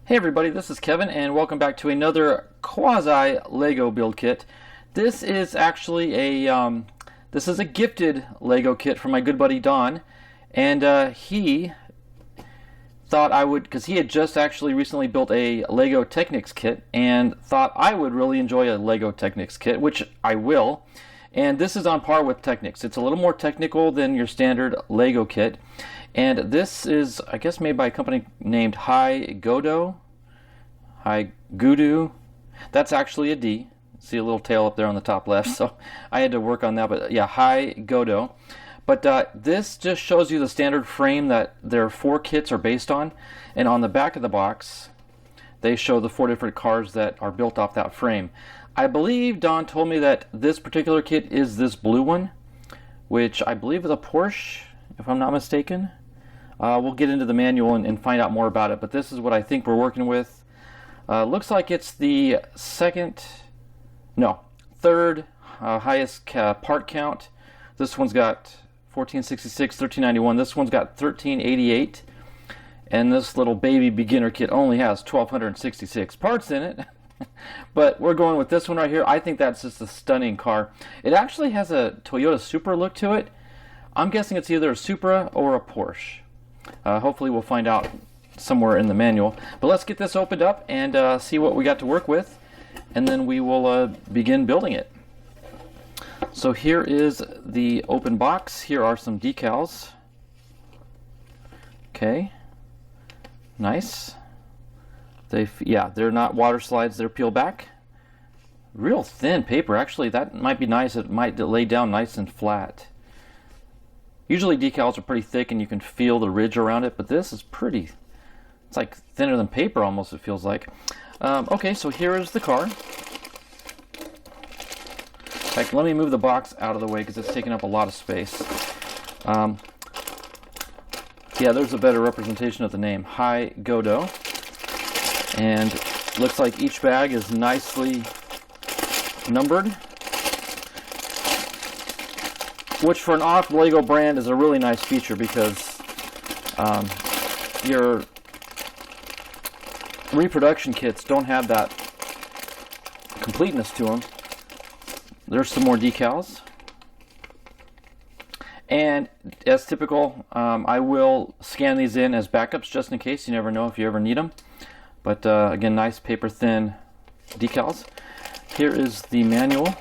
Hey everybody, this is Kevin and welcome back to another quasi Lego build kit. This is actually a gifted Lego kit from my good buddy Don, and he thought I would, because he had just actually recently built a LEGO Technics kit and thought I would really enjoy a LEGO Technics kit, which I will. And this is on par with Technics. It's a little more technical than your standard LEGO kit. And this is, I guess, made by a company named Hi Godo. That's actually a D. See a little tail up there on the top left, so I had to work on that. But yeah, Hi Godo. But this just shows you the standard frame that their 4 kits are based on. And on the back of the box, they show the 4 different cars that are built off that frame. I believe Don told me that this particular kit is this blue one, which I believe is a Porsche, if I'm not mistaken. We'll get into the manual and find out more about it, but this is what I think we're working with. Looks like it's the third highest part count. This one's got 1466, 1391. This one's got 1388. And this little baby beginner kit only has 1266 parts in it. But we're going with this one right here. I think that's just a stunning car. It actually has a Toyota Supra look to it. I'm guessing it's either a Supra or a Porsche. Hopefully we'll find out somewhere in the manual. But let's get this opened up and see what we got to work with, and then we will begin building it. So here is the open box. Here are some decals. Okay, nice. They're not water slides, they're peel back. Real thin paper. Actually, that might be nice. It might lay down nice and flat. Usually decals are pretty thick and you can feel the ridge around it, but this is pretty, it's like thinner than paper almost, it feels like. Okay, so here is the car. In fact, let me move the box out of the way because it's taking up a lot of space. Yeah, there's a better representation of the name, Hi Godo. And looks like each bag is nicely numbered, which for an off Lego brand is a really nice feature because your reproduction kits don't have that completeness to them. There's some more decals. And as typical, I will scan these in as backups just in case. You never know if you ever need them. But again, nice paper thin decals. Here is the manual.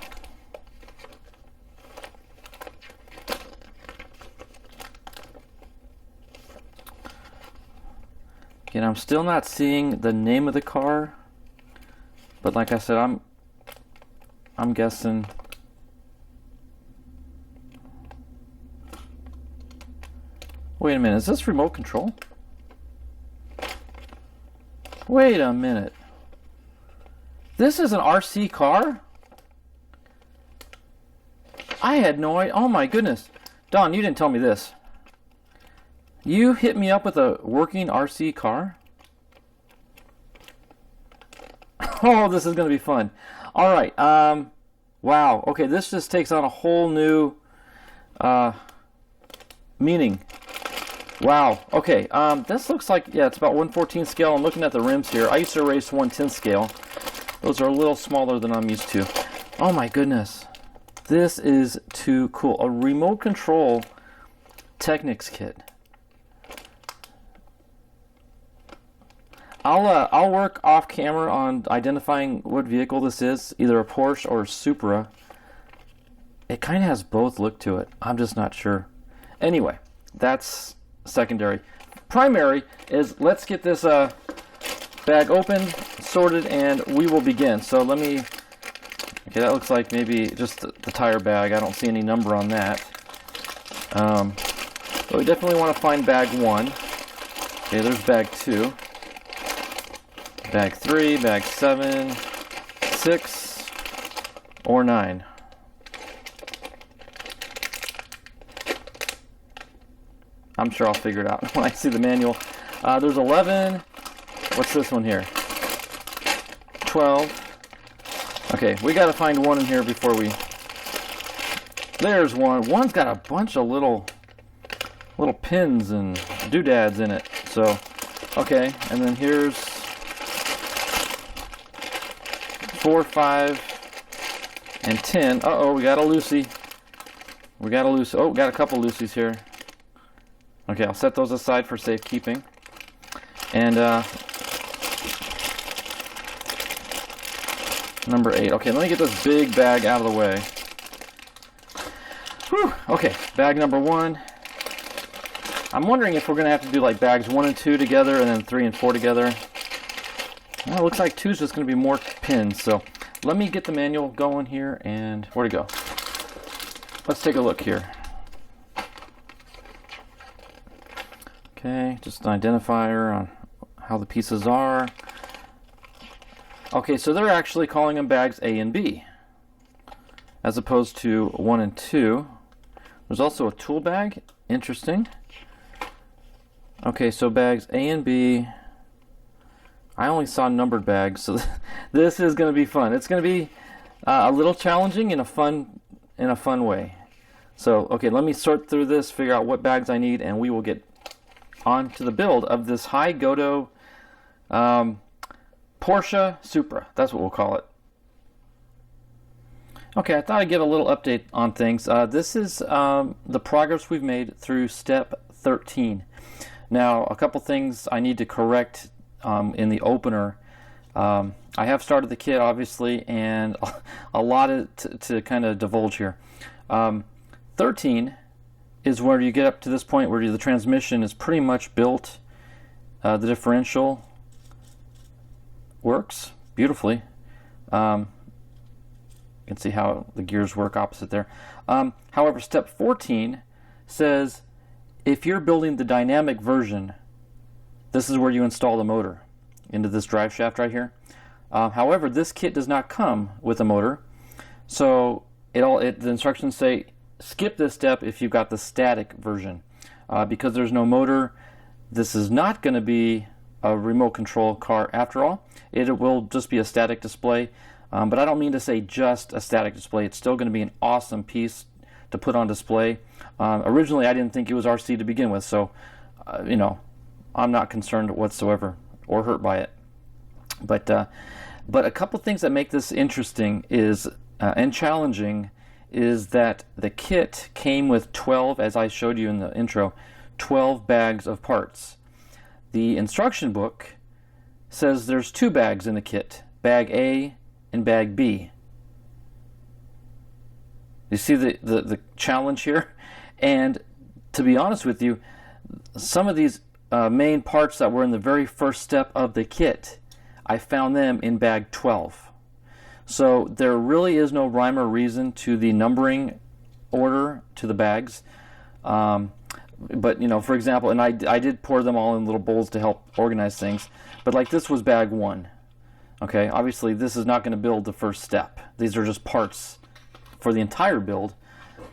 Again, I'm still not seeing the name of the car, but like I said, I'm guessing. Wait a minute, is this remote control? Wait a minute. This is an RC car? I had no idea. Oh my goodness. Don, you didn't tell me this. You hit me up with a working RC car? Oh, this is going to be fun. All right. Wow. Okay, this just takes on a whole new meaning. Wow. Okay. This looks like, yeah, it's about 1/14 scale. I'm looking at the rims here. I used to race 1/10 scale. Those are a little smaller than I'm used to. Oh my goodness. This is too cool. A remote control Technics kit. I'll work off camera on identifying what vehicle this is, either a Porsche or a Supra. It kind of has both look to it. I'm just not sure. Anyway, that's secondary. Primary is, let's get this bag open, sorted, and we will begin. So let me, okay, that looks like maybe just the tire bag. I don't see any number on that. But we definitely want to find bag 1. Okay, there's bag 2. Bag 3, bag 7, 6, or 9. I'm sure I'll figure it out when I see the manual. There's 11. What's this one here? 12. Okay, we got to find one in here before we... There's one. One's got a bunch of little pins and doodads in it. So, okay, and then here's 4, 5, and 10. Uh-oh, we got a Lucy. We got a Lucy. Oh, got a couple Lucy's here. Okay, I'll set those aside for safekeeping. And number 8. Okay, let me get this big bag out of the way. Whew. Okay, bag number 1. I'm wondering if we're going to have to do like bags 1 and 2 together and then 3 and 4 together. Well, it looks like 2 is just going to be more pins. So let me get the manual going here, and where'd it go? Let's take a look here. Okay, just an identifier on how the pieces are. Okay, so they're actually calling them bags A and B, as opposed to 1 and 2. There's also a tool bag. Interesting. Okay, so bags A and B. I only saw numbered bags, so this is going to be fun. It's going to be a little challenging in a fun way. So, okay, let me sort through this, figure out what bags I need, and we will get on to the build of this high Godo Porsche Supra. That's what we'll call it. Okay, I thought I'd give a little update on things. This is the progress we've made through step 13. Now, a couple things I need to correct in the opener. I have started the kit, obviously, and a lot to kind of divulge here. 13 is where you get up to this point where the transmission is pretty much built. The differential works beautifully. You can see how the gears work opposite there. However, step 14 says if you're building the dynamic version, this is where you install the motor into this drive shaft right here. However, this kit does not come with a motor, so the instructions say skip this step if you've got the static version. Because there's no motor, this is not going to be a remote control car after all. It will just be a static display. But I don't mean to say just a static display. It's still going to be an awesome piece to put on display. Originally, I didn't think it was RC to begin with, so you know, I'm not concerned whatsoever or hurt by it. But a couple things that make this interesting is and challenging is that the kit came with 12, as I showed you in the intro, 12 bags of parts. The instruction book says there's 2 bags in the kit, bag A and bag B. You see the challenge here? And to be honest with you, some of these main parts that were in the very first step of the kit, I found them in bag 12. So there really is no rhyme or reason to the numbering order to the bags. But you know, for example, and I did pour them all in little bowls to help organize things, but like this was bag 1. Okay, obviously this is not going to build the first step. These are just parts for the entire build.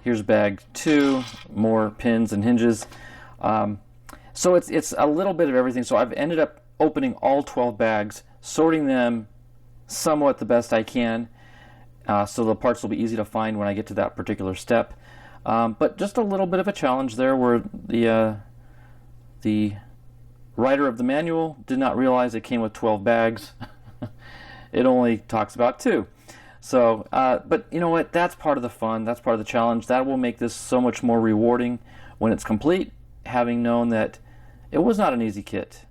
Here's bag 2, more pins and hinges. So it's a little bit of everything. So I've ended up opening all 12 bags, sorting them somewhat the best I can, so the parts will be easy to find when I get to that particular step. But just a little bit of a challenge there where the writer of the manual did not realize it came with 12 bags. It only talks about 2. So, but you know what? That's part of the fun. That's part of the challenge. That will make this so much more rewarding when it's complete, having known that it was not an easy kit.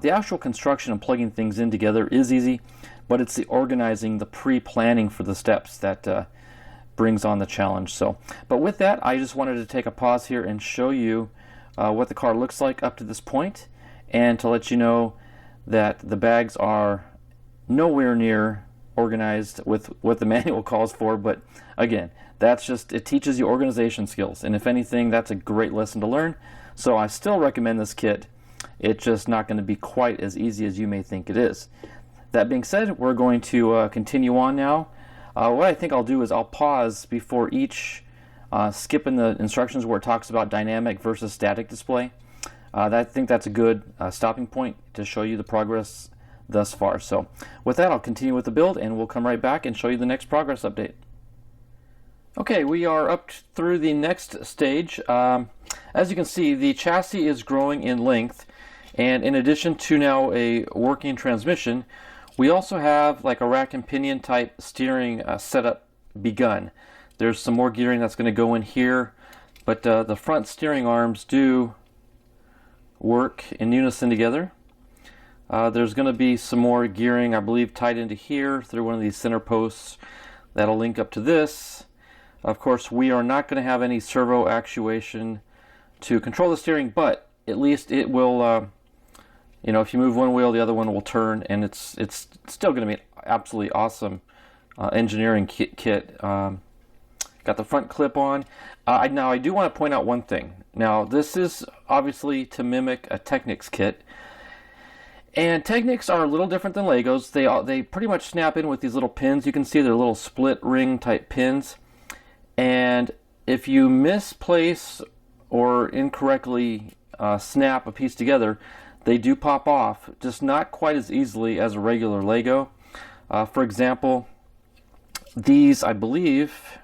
The actual construction and plugging things in together is easy, but it's the organizing, the pre-planning for the steps that brings on the challenge. So, but with that, I just wanted to take a pause here and show you what the car looks like up to this point, and to let you know that the bags are nowhere near organized with what the manual calls for. But again, that's just, it teaches you organization skills, and if anything, that's a great lesson to learn. So I still recommend this kit. It's just not going to be quite as easy as you may think it is. That being said, we're going to continue on now. What I think I'll do is I'll pause before each, skipping the instructions where it talks about dynamic versus static display. I think that's a good stopping point to show you the progress thus far. So with that, I'll continue with the build, and we'll come right back and show you the next progress update. Okay, we are up through the next stage. As you can see, the chassis is growing in length, and in addition to now a working transmission, We also have like a rack and pinion type steering setup begun. There's some more gearing that's going to go in here, but the front steering arms do work in unison together. There's going to be some more gearing, I believe, tied into here through one of these center posts that'll link up to this. Of course, we are not going to have any servo actuation to control the steering, but at least it will, you know, if you move one wheel, the other one will turn, and it's still going to be an absolutely awesome engineering kit. Got the front clip on. Now, I do want to point out one thing. Now, this is obviously to mimic a Technics kit. And Technics are a little different than Legos. They pretty much snap in with these little pins. You can see they're little split ring type pins. And if you misplace or incorrectly snap a piece together, they do pop off, just not quite as easily as a regular Lego. For example, these, I believe,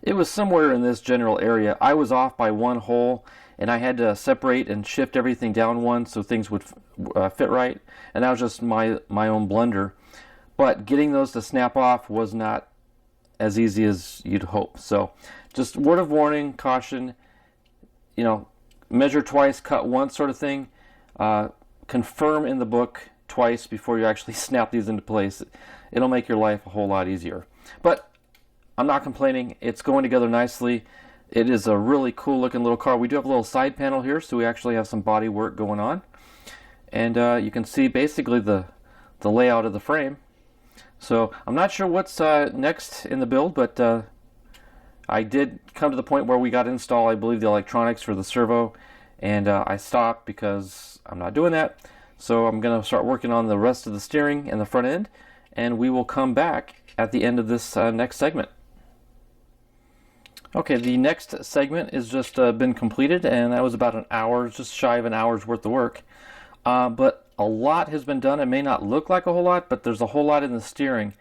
it was somewhere in this general area. I was off by one hole, and I had to separate and shift everything down one so things would fit right. And that was just my own blunder. But getting those to snap off was not as easy as you'd hope. So just word of warning, caution, you know, measure twice, cut once sort of thing. Confirm in the book twice before you actually snap these into place. It'll make your life a whole lot easier. But I'm not complaining. It's going together nicely. It is a really cool looking little car. We do have a little side panel here, so we actually have some body work going on. And you can see basically the layout of the frame. So I'm not sure what's next in the build, but I did come to the point where we got to install, I believe, the electronics for the servo, and I stopped because I'm not doing that. So I'm going to start working on the rest of the steering and the front end, and we will come back at the end of this next segment. Okay, the next segment has just been completed, and that was about an hour, just shy of an hour's worth of work. But a lot has been done. It may not look like a whole lot, but there's a whole lot in the steering,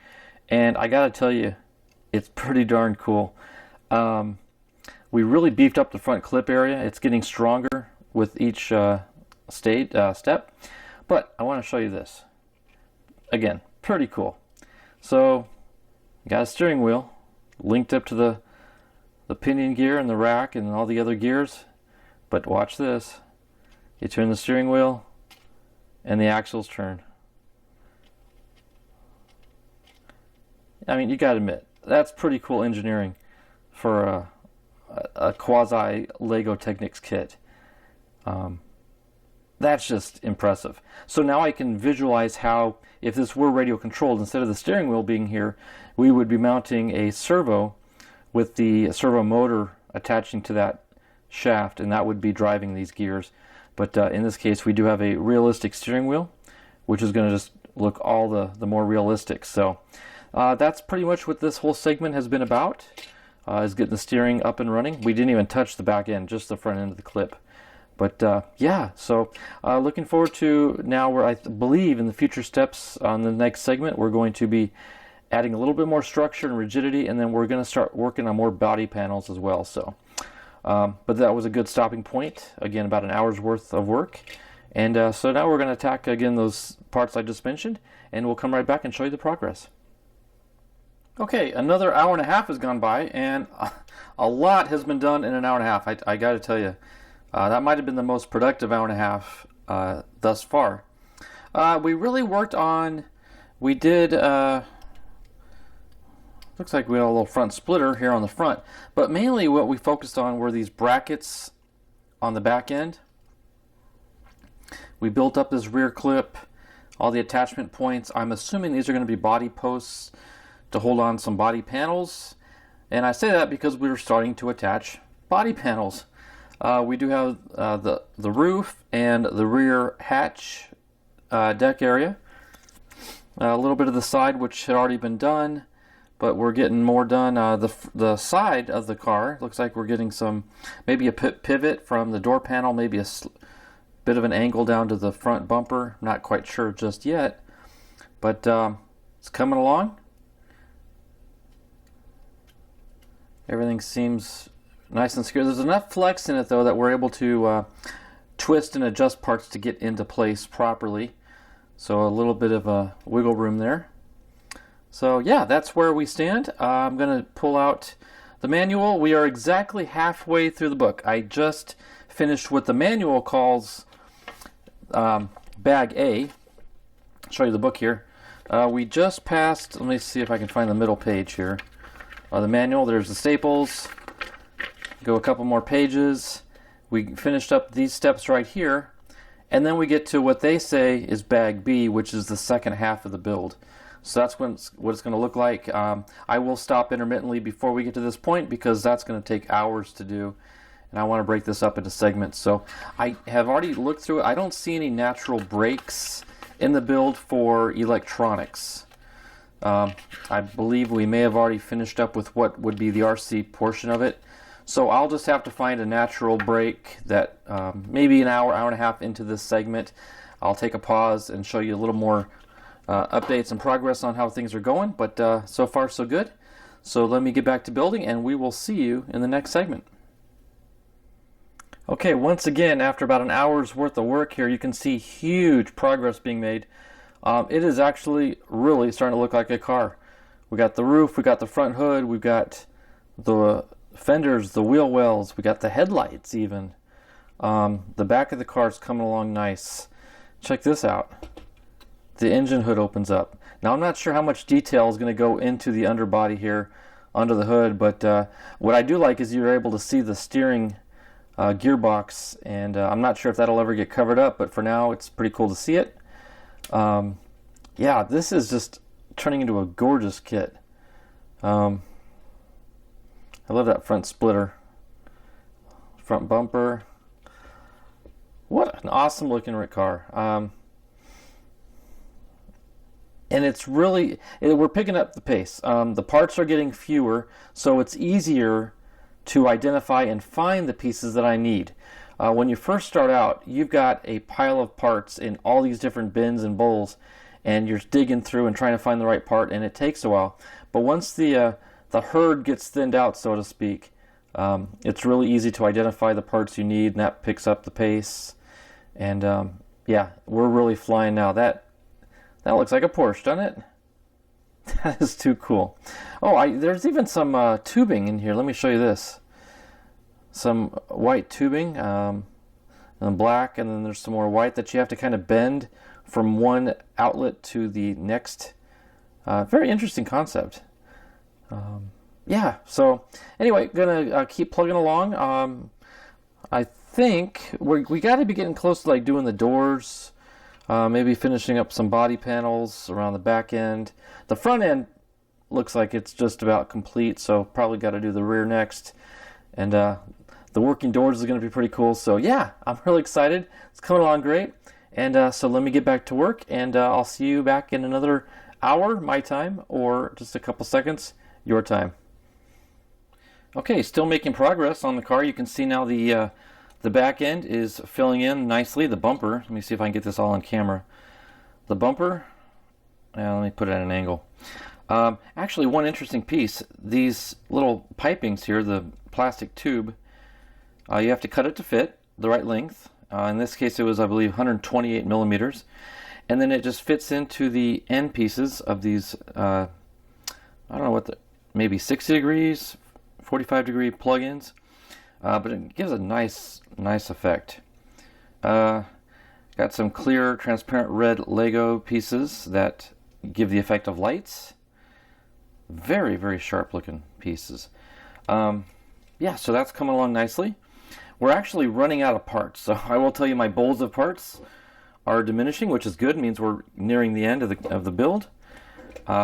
and I gotta tell you, it's pretty darn cool. We really beefed up the front clip area. It's getting stronger with each step, but I want to show you this. Again, pretty cool. So, you got a steering wheel linked up to the pinion gear and the rack and all the other gears, but watch this. You turn the steering wheel and the axles turn. I mean, you gotta admit, that's pretty cool engineering for a quasi LEGO Technics kit. That's just impressive. So now I can visualize how, if this were radio controlled, instead of the steering wheel being here, we would be mounting a servo with the servo motor attaching to that shaft, and that would be driving these gears. But in this case, we do have a realistic steering wheel, which is going to just look all the more realistic. So that's pretty much what this whole segment has been about, is getting the steering up and running. We didn't even touch the back end, just the front end of the clip. But yeah, so looking forward to now where I believe in the future steps on the next segment, we're going to be adding a little bit more structure and rigidity, and then we're going to start working on more body panels as well. So. But that was a good stopping point. Again, about an hour's worth of work. And so now we're going to attack again those parts I just mentioned, and we'll come right back and show you the progress. Okay, another hour and a half has gone by, and a lot has been done in an hour and a half. I got to tell you, that might have been the most productive hour and a half thus far. We really worked on, we did, looks like we had a little front splitter here on the front, but mainly what we focused on were these brackets on the back end. We built up this rear clip, all the attachment points. I'm assuming these are going to be body posts to hold on some body panels, and I say that because we were starting to attach body panels. We do have the roof and the rear hatch deck area, a little bit of the side which had already been done, but we're getting more done. The side of the car looks like we're getting some, maybe a pivot from the door panel, maybe a bit of an angle down to the front bumper. Not quite sure just yet, but it's coming along. Everything seems nice and secure. There's enough flex in it though that we're able to twist and adjust parts to get into place properly. So a little bit of a wiggle room there. So yeah, that's where we stand. I'm going to pull out the manual. We are exactly halfway through the book. I just finished what the manual calls Bag A. I'll show you the book here. We just passed, let me see if I can find the middle page here. The manual, there's the staples. Go a couple more pages. We finished up these steps right here. And then we get to what they say is Bag B, which is the second half of the build. So that's what it's going to look like. I will stop intermittently before we get to this point because that's going to take hours to do. And I want to break this up into segments. So I have already looked through it. I don't see any natural breaks in the build for electronics. I believe we may have already finished up with what would be the RC portion of it. So I'll just have to find a natural break that maybe an hour, hour and a half into this segment, I'll take a pause and show you a little more updates and progress on how things are going. But so far so good. So let me get back to building and we will see you in the next segment. Okay, once again, after about an hour's worth of work here, you can see huge progress being made. It is actually really starting to look like a car. We got the roof, we got the front hood, we've got the fenders, the wheel wells, we got the headlights even. The back of the car is coming along nice. Check this out. The engine hood opens up. Now I'm not sure how much detail is going to go into the underbody here under the hood, but what I do like is you're able to see the steering gearbox, and I'm not sure if that'll ever get covered up, but for now it's pretty cool to see it. Yeah, this is just turning into a gorgeous kit. I love that front splitter, front bumper. What an awesome looking car. And it's really, we're picking up the pace. The parts are getting fewer, so it's easier to identify and find the pieces that I need. When you first start out, you've got a pile of parts in all these different bins and bowls, and you're digging through and trying to find the right part, and it takes a while. But once the herd gets thinned out, so to speak, it's really easy to identify the parts you need, and that picks up the pace. And yeah, we're really flying now. That looks like a Porsche, doesn't it? That is too cool. Oh, there's even some tubing in here. Let me show you this. Some white tubing, and black, and then there's some more white that you have to kind of bend from one outlet to the next. Very interesting concept. Yeah, so anyway, gonna keep plugging along. I think we got to be getting close to like doing the doors. Maybe finishing up some body panels around the back end. The front end looks like it's just about complete, so probably got to do the rear next. And the working doors is going to be pretty cool. So yeah, I'm really excited. It's coming along great. And so let me get back to work, and I'll see you back in another hour, my time, or just a couple seconds, your time. Okay, still making progress on the car. You can see now the back end is filling in nicely. The bumper, let me see if I can get this all on camera. The bumper, let me put it at an angle. Actually, one interesting piece, these little pipings here, the plastic tube, you have to cut it to fit the right length. In this case, it was, I believe, 128 millimeters. And then it just fits into the end pieces of these, I don't know what maybe 60 degrees, 45 degree plug-ins. But it gives a nice effect. Got some clear, transparent red Lego pieces that give the effect of lights. Very, very sharp looking pieces. Yeah, so that's coming along nicely. We're actually running out of parts, so I will tell you my bowls of parts are diminishing, which is good. It means we're nearing the end of the build.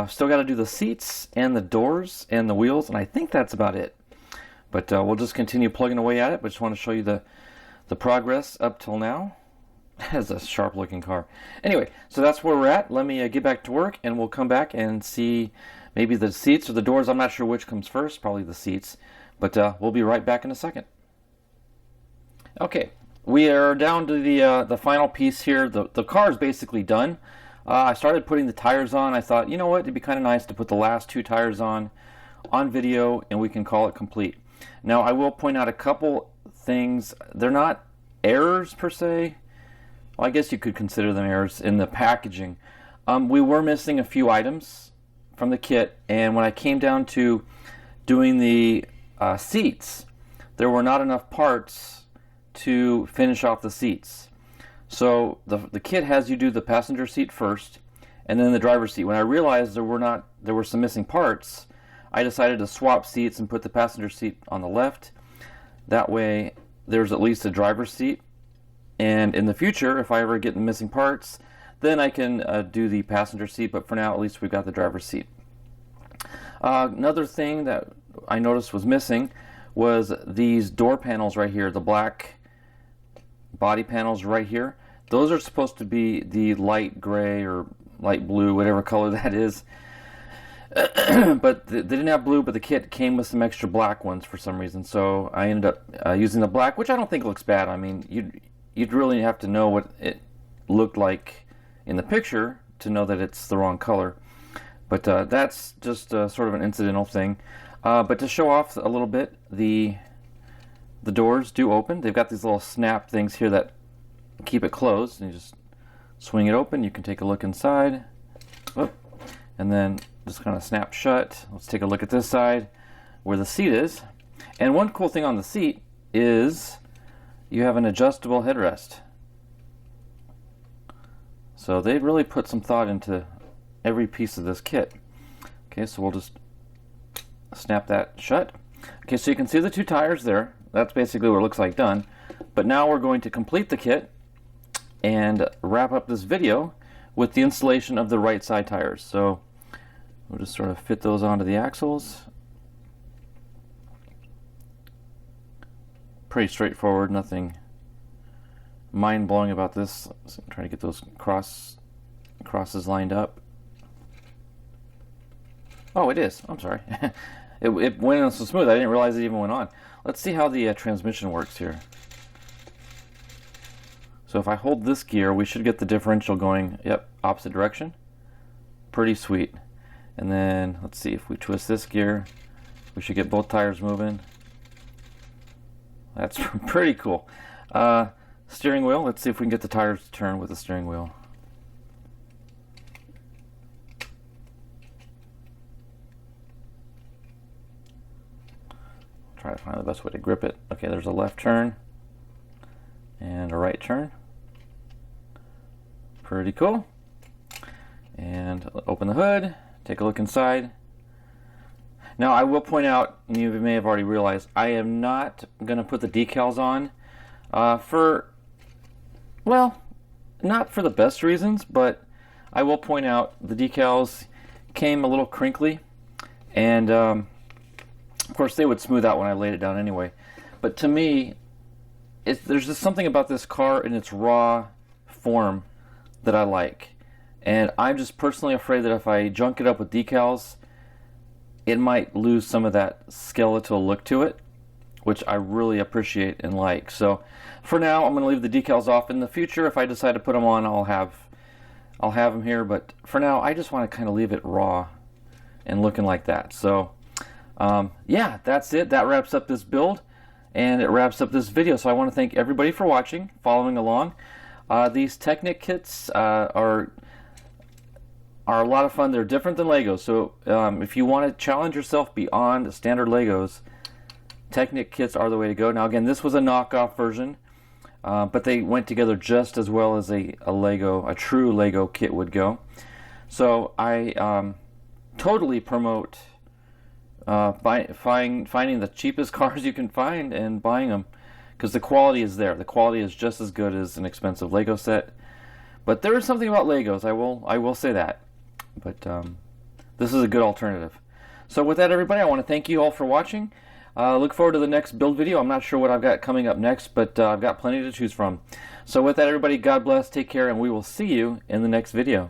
Still got to do the seats and the doors and the wheels, and I think that's about it. But we'll just continue plugging away at it. But just want to show you the progress up till now. That's a sharp looking car. Anyway, so that's where we're at. Let me get back to work, and we'll come back and see maybe the seats or the doors. I'm not sure which comes first, probably the seats. But we'll be right back in a second. Okay, we are down to the final piece here. The car is basically done. I started putting the tires on. I thought, you know what, it'd be kind of nice to put the last two tires on video, and we can call it complete. Now, I will point out a couple things. They're not errors per se. well, I guess you could consider them errors in the packaging. We were missing a few items from the kit, and when I came down to doing the seats, there were not enough parts to finish off the seats. So the kit has you do the passenger seat first, and then the driver's seat. When I realized there were some missing parts, I decided to swap seats and put the passenger seat on the left. That way, there's at least a driver's seat. And in the future, if I ever get the missing parts, then I can do the passenger seat. But for now, at least we've got the driver's seat. Another thing that I noticed was missing was these door panels right here, the black body panels right here. Those are supposed to be the light gray or light blue, whatever color that is. But they didn't have blue, but the kit came with some extra black ones for some reason. So I ended up using the black, which I don't think looks bad. I mean, you'd really have to know what it looked like in the picture to know that it's the wrong color. But that's just sort of an incidental thing. But to show off a little bit, the doors do open. They've got these little snap things here that keep it closed. And you just swing it open. You can take a look inside. Whoop. And then just kind of snap shut. Let's take a look at this side where the seat is. And one cool thing on the seat is you have an adjustable headrest. So they really put some thought into every piece of this kit. Okay, so we'll just snap that shut. Okay, so you can see the two tires there. That's basically what it looks like done. But now we're going to complete the kit and wrap up this video with the installation of the right side tires. So we'll just sort of fit those onto the axles. Pretty straightforward, nothing mind-blowing about this. So I'm trying to get those crosses lined up. Oh, it is. I'm sorry. It went on so smooth, I didn't realize it even went on. Let's see how the transmission works here. So if I hold this gear, we should get the differential going, yep, opposite direction. Pretty sweet. And then, let's see, if we twist this gear, we should get both tires moving. That's pretty cool. Steering wheel, let's see if we can get the tires to turn with the steering wheel. Try to find the best way to grip it. Okay, there's a left turn and a right turn. Pretty cool. And open the hood, take a look inside. Now I will point out, and you may have already realized, I am not going to put the decals on well, not for the best reasons, but I will point out the decals came a little crinkly, and of course they would smooth out when I laid it down anyway. But to me, there's just something about this car in its raw form that I like. And I'm just personally afraid that if I junk it up with decals, it might lose some of that skeletal look to it, which I really appreciate and like. So for now, I'm going to leave the decals off. In the future, if I decide to put them on, I'll have them here. But for now, I just want to kind of leave it raw and looking like that. So yeah, that's it. That wraps up this build, and it wraps up this video. So I want to thank everybody for watching, following along. These Technic kits are a lot of fun. They're different than Legos. So if you want to challenge yourself beyond standard Legos, Technic kits are the way to go. Now again, this was a knockoff version, but they went together just as well as a true Lego kit would go. So I totally promote finding the cheapest cars you can find and buying them, because the quality is there. The quality is just as good as an expensive Lego set. But there is something about Legos, I will say that. But this is a good alternative. So with that, everybody, I want to thank you all for watching. Look forward to the next build video. I'm not sure what I've got coming up next, but I've got plenty to choose from. So with that, everybody, God bless, take care, and we will see you in the next video.